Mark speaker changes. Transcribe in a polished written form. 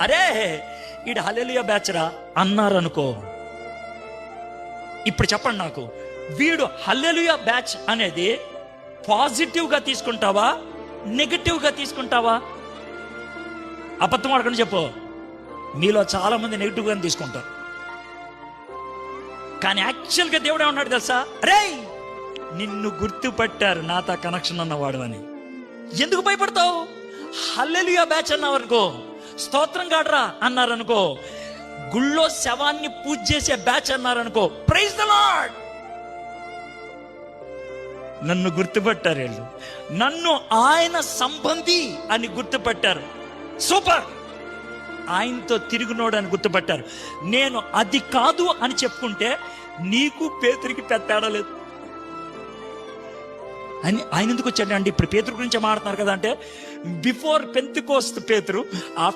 Speaker 1: అరే ఈడు హల్లెలూయా బ్యాచ్రా అన్నారనుకో, ఇప్పుడు చెప్పండి నాకు, వీడు హల్లెలూయా బ్యాచ్ అనేది పాజిటివ్గా తీసుకుంటావా, నెగటివ్గా తీసుకుంటావా? అబద్ధం ఆడకుండా చెప్పు. మీలో చాలా మంది నెగిటివ్గానే తీసుకుంటారు. కానీ యాక్చువల్గా దేవుడు ఏమన్నాడు తెలుసా? రే, నిన్ను గుర్తుపట్టారు నాతో కనెక్షన్ ఉన్నవాడు అని. ఎందుకు భయపడతావు? హల్లెలూయా బ్యాచ్ అన్నావు అనుకో, స్తోత్రం గాడ్రా అన్నారనుకో, గుళ్ళో శవాన్ని పూజ చేసే బ్యాచ్ అన్నారనుకో, ప్రైజ్ ద లార్డ్. నన్ను గుర్తుపట్టారు వీళ్ళు, నన్ను ఆయన సంబంధి అని గుర్తుపట్టారు. సూపర్, ఆయనతో తిరుగునోడు అని గుర్తుపట్టారు. నేను అది కాదు అని చెప్పుకుంటే నీకు పేతురికి పెద్ద తేడా లేదు అని ఆయన ఎందుకు వచ్చాడు అండి? ఇప్పుడు పేతురు గురించి మాట్లాడుతున్నారు కదా అంటే, బిఫోర్ పెంతెకోస్తు పేతురు, ఆఫ్టర్